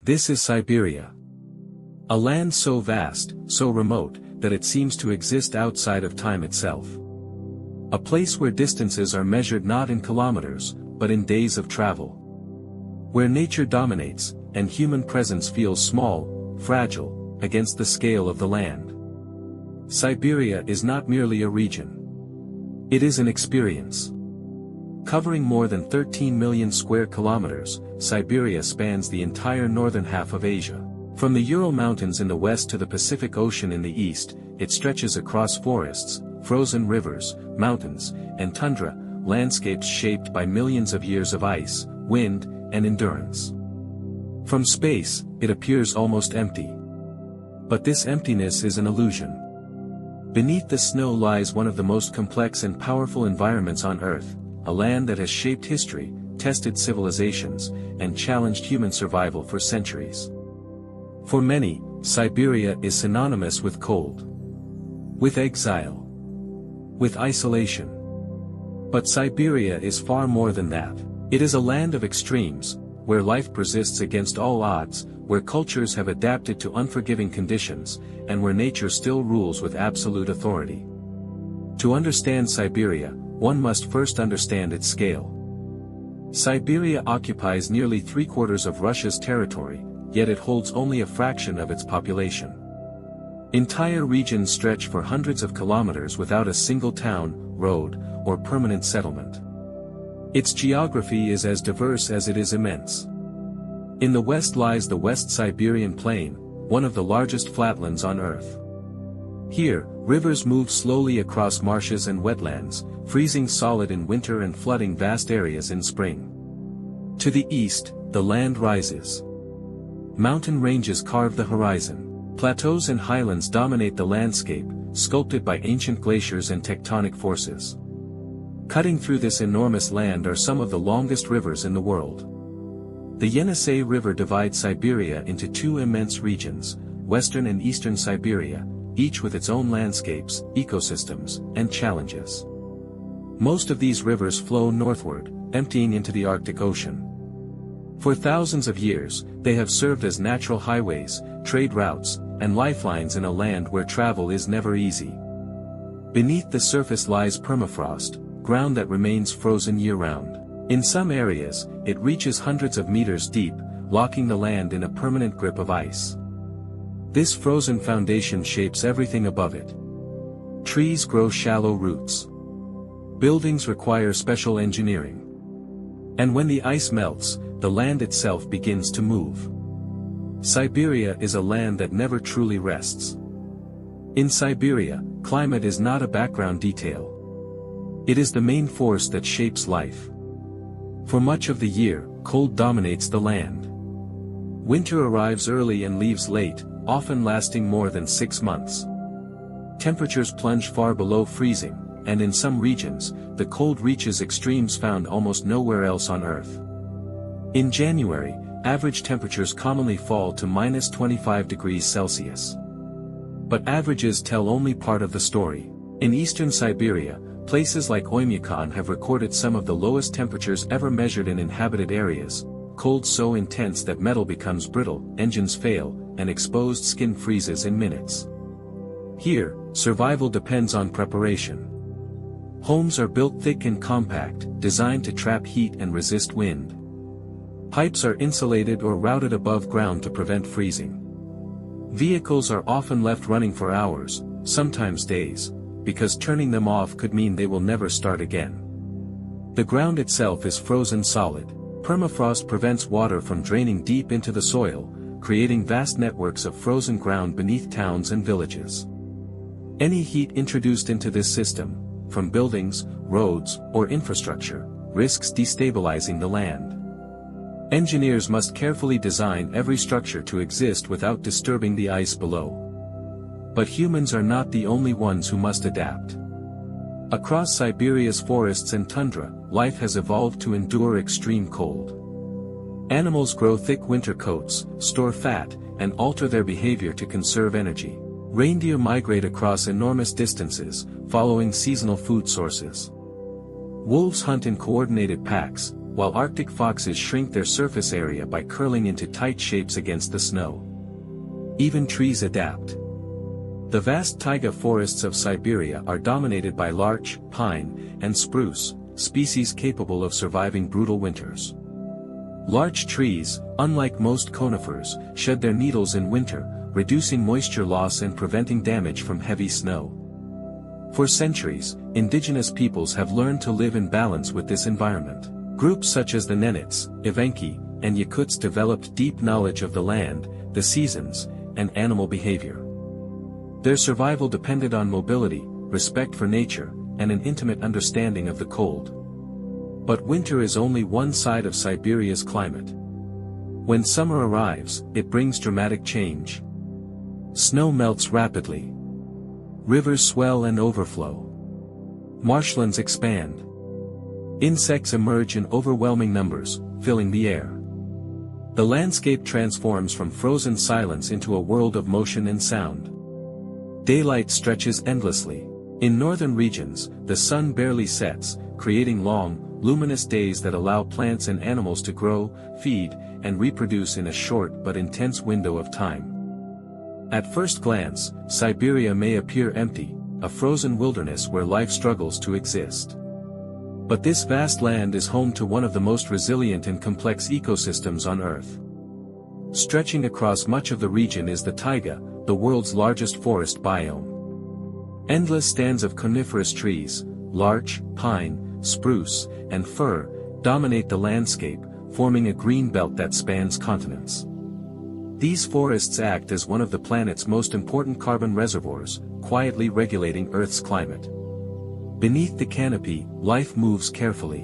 This is Siberia. A land so vast, so remote, that it seems to exist outside of time itself. A place where distances are measured not in kilometers, but in days of travel. Where nature dominates, and human presence feels small, fragile, against the scale of the land. Siberia is not merely a region. It is an experience. Covering more than 13 million square kilometers, Siberia spans the entire northern half of Asia. From the Ural Mountains in the west to the Pacific Ocean in the east, it stretches across forests, frozen rivers, mountains, and tundra, landscapes shaped by millions of years of ice, wind, and endurance. From space, it appears almost empty. But this emptiness is an illusion. Beneath the snow lies one of the most complex and powerful environments on Earth, a land that has shaped history, tested civilizations, and challenged human survival for centuries. For many, Siberia is synonymous with cold. With exile. With isolation. But Siberia is far more than that. It is a land of extremes, where life persists against all odds, where cultures have adapted to unforgiving conditions, and where nature still rules with absolute authority. To understand Siberia, one must first understand its scale. Siberia occupies nearly 3/4 of Russia's territory, yet it holds only a fraction of its population. Entire regions stretch for hundreds of kilometers without a single town, road, or permanent settlement. Its geography is as diverse as it is immense. In the west lies the West Siberian Plain, one of the largest flatlands on Earth. Here, rivers move slowly across marshes and wetlands, freezing solid in winter and flooding vast areas in spring. To the east, the land rises. Mountain ranges carve the horizon. Plateaus and highlands dominate the landscape, sculpted by ancient glaciers and tectonic forces. Cutting through this enormous land are some of the longest rivers in the world. The Yenisei River divides Siberia into two immense regions, western and eastern Siberia, each with its own landscapes, ecosystems, and challenges. Most of these rivers flow northward, emptying into the Arctic Ocean. For thousands of years, they have served as natural highways, trade routes, and lifelines in a land where travel is never easy. Beneath the surface lies permafrost, ground that remains frozen year-round. In some areas, it reaches hundreds of meters deep, locking the land in a permanent grip of ice. This frozen foundation shapes everything above it. Trees grow shallow roots. Buildings require special engineering. And when the ice melts, the land itself begins to move. Siberia is a land that never truly rests. In Siberia, climate is not a background detail. It is the main force that shapes life. For much of the year, cold dominates the land. Winter arrives early and leaves late, often lasting more than 6 months. Temperatures plunge far below freezing, and in some regions, the cold reaches extremes found almost nowhere else on Earth. In January, average temperatures commonly fall to -25 degrees Celsius. But averages tell only part of the story. In eastern Siberia, places like Oymyakon have recorded some of the lowest temperatures ever measured in inhabited areas, cold so intense that metal becomes brittle, engines fail, and exposed skin freezes in minutes. Here, survival depends on preparation. Homes are built thick and compact, designed to trap heat and resist wind. Pipes are insulated or routed above ground to prevent freezing. Vehicles are often left running for hours, sometimes days, because turning them off could mean they will never start again. The ground itself is frozen solid. Permafrost prevents water from draining deep into the soil, creating vast networks of frozen ground beneath towns and villages. Any heat introduced into this system, from buildings, roads, or infrastructure, risks destabilizing the land. Engineers must carefully design every structure to exist without disturbing the ice below. But humans are not the only ones who must adapt. Across Siberia's forests and tundra, life has evolved to endure extreme cold. Animals grow thick winter coats, store fat, and alter their behavior to conserve energy. Reindeer migrate across enormous distances, following seasonal food sources. Wolves hunt in coordinated packs, while Arctic foxes shrink their surface area by curling into tight shapes against the snow. Even trees adapt. The vast taiga forests of Siberia are dominated by larch, pine, and spruce, species capable of surviving brutal winters. Larch trees, unlike most conifers, shed their needles in winter, reducing moisture loss and preventing damage from heavy snow. For centuries, indigenous peoples have learned to live in balance with this environment. Groups such as the Nenets, Evenki, and Yakuts developed deep knowledge of the land, the seasons, and animal behavior. Their survival depended on mobility, respect for nature, and an intimate understanding of the cold. But winter is only one side of Siberia's climate. When summer arrives, it brings dramatic change. Snow melts rapidly. Rivers swell and overflow. Marshlands expand. Insects emerge in overwhelming numbers, filling the air. The landscape transforms from frozen silence into a world of motion and sound. Daylight stretches endlessly. In northern regions, the sun barely sets, creating long, luminous days that allow plants and animals to grow, feed, and reproduce in a short but intense window of time. At first glance, Siberia may appear empty, a frozen wilderness where life struggles to exist. But this vast land is home to one of the most resilient and complex ecosystems on Earth. Stretching across much of the region is the taiga, the world's largest forest biome. Endless stands of coniferous trees, larch, pine, spruce, and fir, dominate the landscape, forming a green belt that spans continents. These forests act as one of the planet's most important carbon reservoirs, quietly regulating Earth's climate. Beneath the canopy, life moves carefully.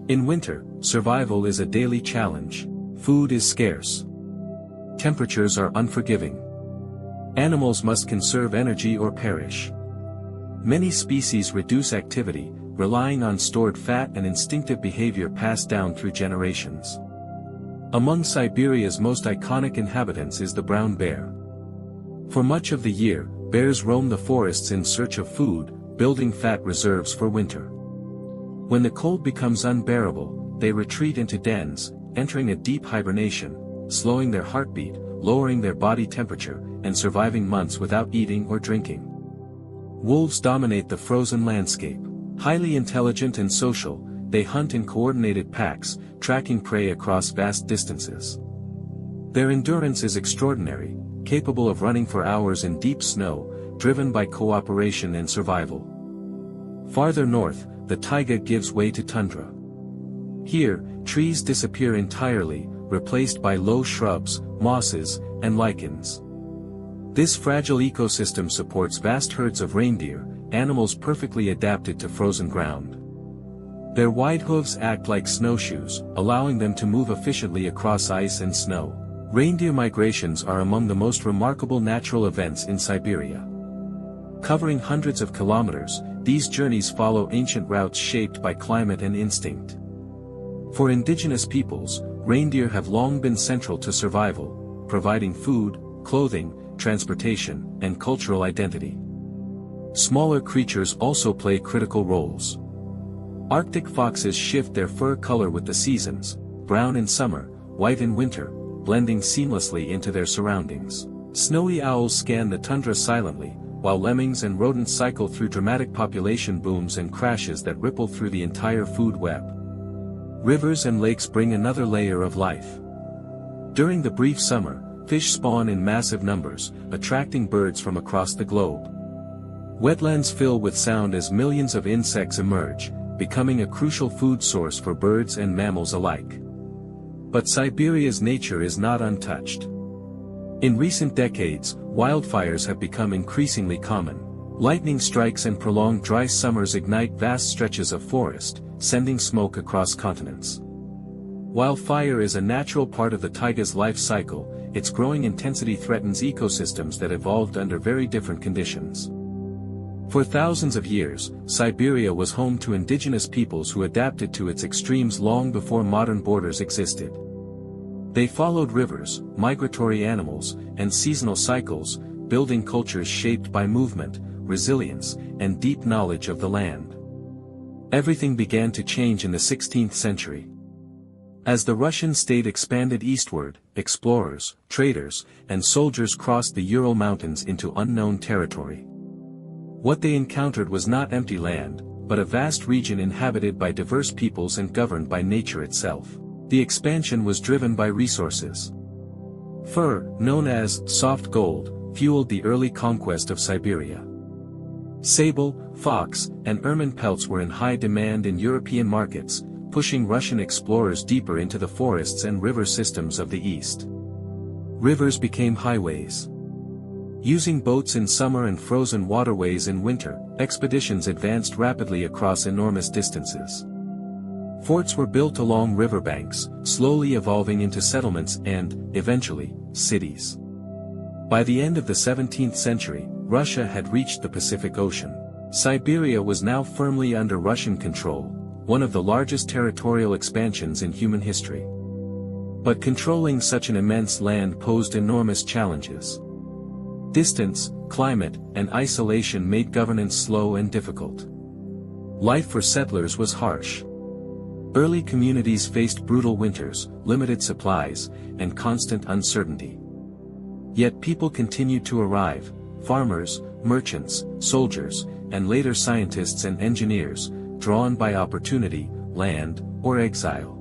In winter, survival is a daily challenge. Food is scarce. Temperatures are unforgiving. Animals must conserve energy or perish. Many species reduce activity, relying on stored fat and instinctive behavior passed down through generations. Among Siberia's most iconic inhabitants is the brown bear. For much of the year, bears roam the forests in search of food, building fat reserves for winter. When the cold becomes unbearable, they retreat into dens, entering a deep hibernation, slowing their heartbeat, lowering their body temperature, and surviving months without eating or drinking. Wolves dominate the frozen landscape. Highly intelligent and social, they hunt in coordinated packs, tracking prey across vast distances. Their endurance is extraordinary, capable of running for hours in deep snow, driven by cooperation and survival. Farther north, the taiga gives way to tundra. Here, trees disappear entirely, replaced by low shrubs, mosses, and lichens. This fragile ecosystem supports vast herds of reindeer, animals perfectly adapted to frozen ground. Their wide hooves act like snowshoes, allowing them to move efficiently across ice and snow. Reindeer migrations are among the most remarkable natural events in Siberia. Covering hundreds of kilometers, these journeys follow ancient routes shaped by climate and instinct. For indigenous peoples, reindeer have long been central to survival, providing food, clothing, transportation, and cultural identity. Smaller creatures also play critical roles. Arctic foxes shift their fur color with the seasons, brown in summer, white in winter, blending seamlessly into their surroundings. Snowy owls scan the tundra silently, while lemmings and rodents cycle through dramatic population booms and crashes that ripple through the entire food web. Rivers and lakes bring another layer of life. During the brief summer, fish spawn in massive numbers, attracting birds from across the globe. Wetlands fill with sound as millions of insects emerge, becoming a crucial food source for birds and mammals alike. But Siberia's nature is not untouched. In recent decades, wildfires have become increasingly common. Lightning strikes and prolonged dry summers ignite vast stretches of forest, sending smoke across continents. While fire is a natural part of the taiga's life cycle, its growing intensity threatens ecosystems that evolved under very different conditions. For thousands of years, Siberia was home to indigenous peoples who adapted to its extremes long before modern borders existed. They followed rivers, migratory animals, and seasonal cycles, building cultures shaped by movement, resilience, and deep knowledge of the land. Everything began to change in the 16th century. As the Russian state expanded eastward, explorers, traders, and soldiers crossed the Ural Mountains into unknown territory. What they encountered was not empty land, but a vast region inhabited by diverse peoples and governed by nature itself. The expansion was driven by resources. Fur, known as soft gold, fueled the early conquest of Siberia. Sable, fox, and ermine pelts were in high demand in European markets, pushing Russian explorers deeper into the forests and river systems of the east. Rivers became highways. Using boats in summer and frozen waterways in winter, expeditions advanced rapidly across enormous distances. Forts were built along riverbanks, slowly evolving into settlements and, eventually, cities. By the end of the 17th century, Russia had reached the Pacific Ocean. Siberia was now firmly under Russian control, one of the largest territorial expansions in human history. But controlling such an immense land posed enormous challenges. Distance, climate, and isolation made governance slow and difficult. Life for settlers was harsh. Early communities faced brutal winters, limited supplies, and constant uncertainty. Yet people continued to arrive, farmers, merchants, soldiers, and later scientists and engineers, drawn by opportunity, land, or exile.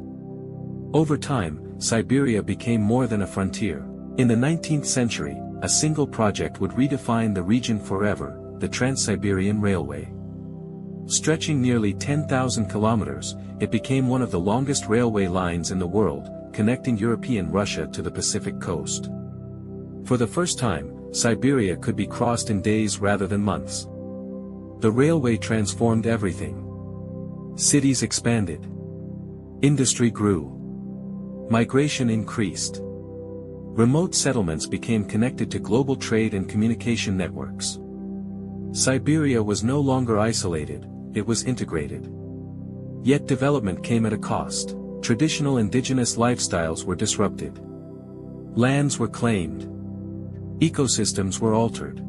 Over time, Siberia became more than a frontier. In the 19th century, a single project would redefine the region forever, the Trans-Siberian Railway. Stretching nearly 10,000 kilometers, it became one of the longest railway lines in the world, connecting European Russia to the Pacific coast. For the first time, Siberia could be crossed in days rather than months. The railway transformed everything. Cities expanded. Industry grew. Migration increased. Remote settlements became connected to global trade and communication networks. Siberia was no longer isolated, it was integrated. Yet development came at a cost. Traditional indigenous lifestyles were disrupted. Lands were claimed. Ecosystems were altered.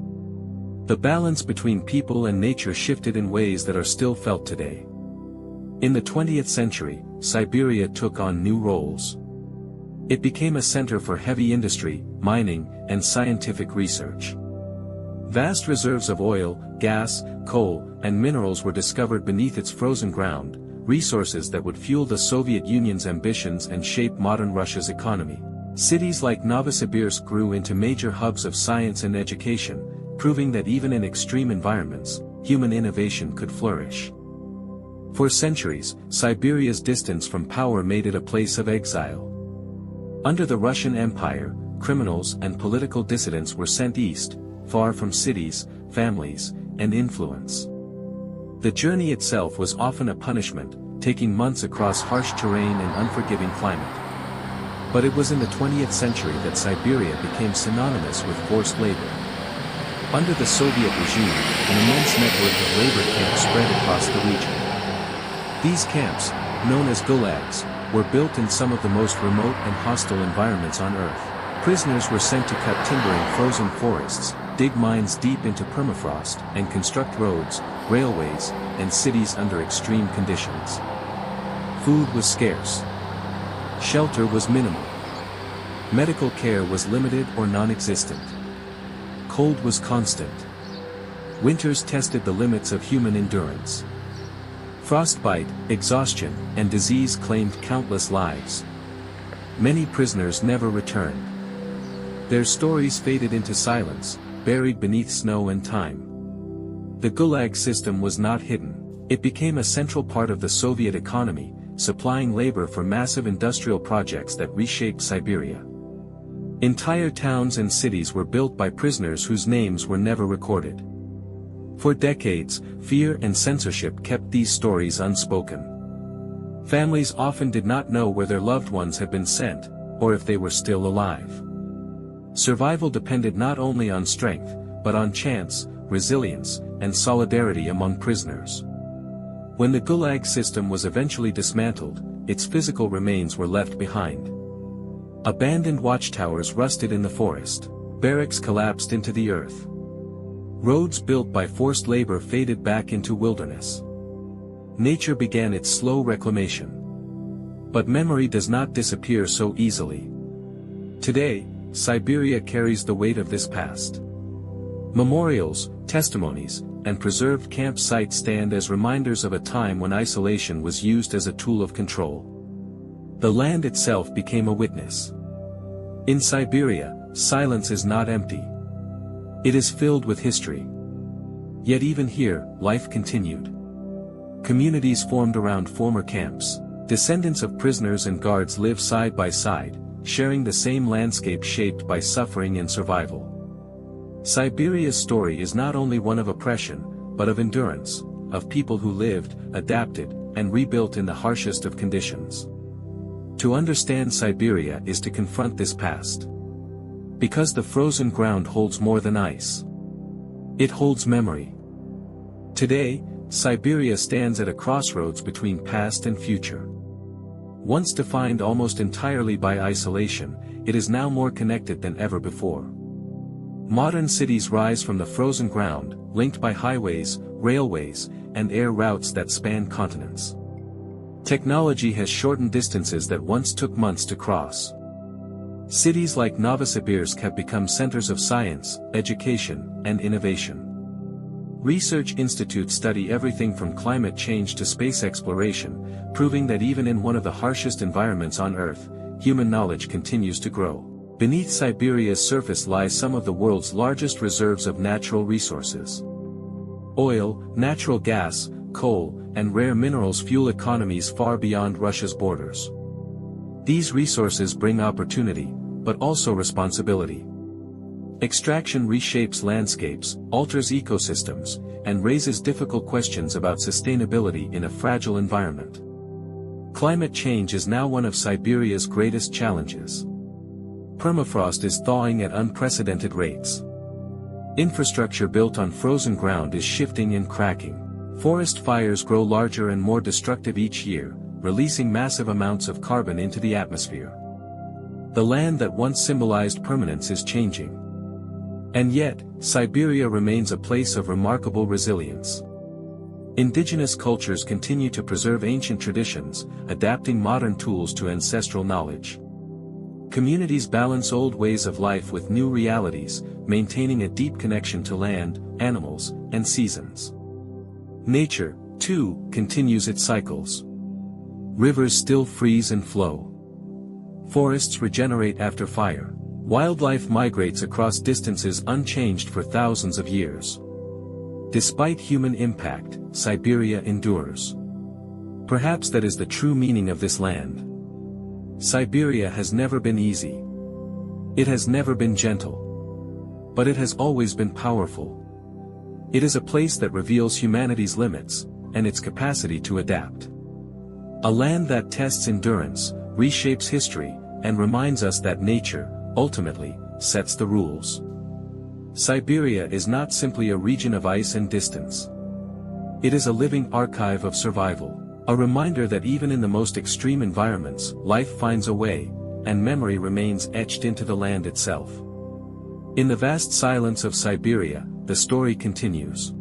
The balance between people and nature shifted in ways that are still felt today. In the 20th century, Siberia took on new roles. It became a center for heavy industry, mining, and scientific research. Vast reserves of oil, gas, coal, and minerals were discovered beneath its frozen ground, resources that would fuel the Soviet Union's ambitions and shape modern Russia's economy. Cities like Novosibirsk grew into major hubs of science and education, proving that even in extreme environments, human innovation could flourish. For centuries, Siberia's distance from power made it a place of exile. Under the Russian Empire, criminals and political dissidents were sent east, far from cities, families, and influence. The journey itself was often a punishment, taking months across harsh terrain and unforgiving climate. But it was in the 20th century that Siberia became synonymous with forced labor. Under the Soviet regime, an immense network of labor camps spread across the region. These camps, known as gulags, were built in some of the most remote and hostile environments on Earth. Prisoners were sent to cut timber in frozen forests, dig mines deep into permafrost, and construct roads, railways, and cities under extreme conditions. Food was scarce. Shelter was minimal. Medical care was limited or non-existent. Cold was constant. Winters tested the limits of human endurance. Frostbite, exhaustion, and disease claimed countless lives. Many prisoners never returned. Their stories faded into silence, buried beneath snow and time. The Gulag system was not hidden. It became a central part of the Soviet economy, supplying labor for massive industrial projects that reshaped Siberia. Entire towns and cities were built by prisoners whose names were never recorded. For decades, fear and censorship kept these stories unspoken. Families often did not know where their loved ones had been sent, or if they were still alive. Survival depended not only on strength, but on chance, resilience, and solidarity among prisoners. When the Gulag system was eventually dismantled, its physical remains were left behind. Abandoned watchtowers rusted in the forest. Barracks collapsed into the earth. Roads built by forced labor faded back into wilderness. nature began its slow reclamation. But memory does not disappear so easily. Today, Siberia carries the weight of this past. Memorials, testimonies, and preserved camp sites stand as reminders of a time when isolation was used as a tool of control. The land itself became a witness. In Siberia, silence is not empty. It is filled with history. Yet even here, life continued. Communities formed around former camps. Descendants of prisoners and guards live side by side, sharing the same landscape shaped by suffering and survival. Siberia's story is not only one of oppression, but of endurance, of people who lived, adapted, and rebuilt in the harshest of conditions. To understand Siberia is to confront this past. Because the frozen ground holds more than ice. It holds memory. Today, Siberia stands at a crossroads between past and future. Once defined almost entirely by isolation, it is now more connected than ever before. Modern cities rise from the frozen ground, linked by highways, railways, and air routes that span continents. Technology has shortened distances that once took months to cross. Cities like Novosibirsk have become centers of science, education, and innovation. Research institutes study everything from climate change to space exploration, proving that even in one of the harshest environments on Earth, human knowledge continues to grow. Beneath Siberia's surface lies some of the world's largest reserves of natural resources. Oil, natural gas, coal, and rare minerals fuel economies far beyond Russia's borders. These resources bring opportunity, but also responsibility. Extraction reshapes landscapes, alters ecosystems, and raises difficult questions about sustainability in a fragile environment. Climate change is now one of Siberia's greatest challenges. Permafrost is thawing at unprecedented rates. Infrastructure built on frozen ground is shifting and cracking. Forest fires grow larger and more destructive each year, releasing massive amounts of carbon into the atmosphere. The land that once symbolized permanence is changing. And yet, Siberia remains a place of remarkable resilience. Indigenous cultures continue to preserve ancient traditions, adapting modern tools to ancestral knowledge. Communities balance old ways of life with new realities, maintaining a deep connection to land, animals, and seasons. Nature, too, continues its cycles. Rivers still freeze and flow. Forests regenerate after fire. Wildlife migrates across distances unchanged for thousands of years. Despite human impact, Siberia endures. Perhaps that is the true meaning of this land. Siberia has never been easy. It has never been gentle. But it has always been powerful. It is a place that reveals humanity's limits, and its capacity to adapt. A land that tests endurance, reshapes history, and reminds us that nature, ultimately, sets the rules. Siberia is not simply a region of ice and distance. It is a living archive of survival, a reminder that even in the most extreme environments, life finds a way, and memory remains etched into the land itself. In the vast silence of Siberia, the story continues.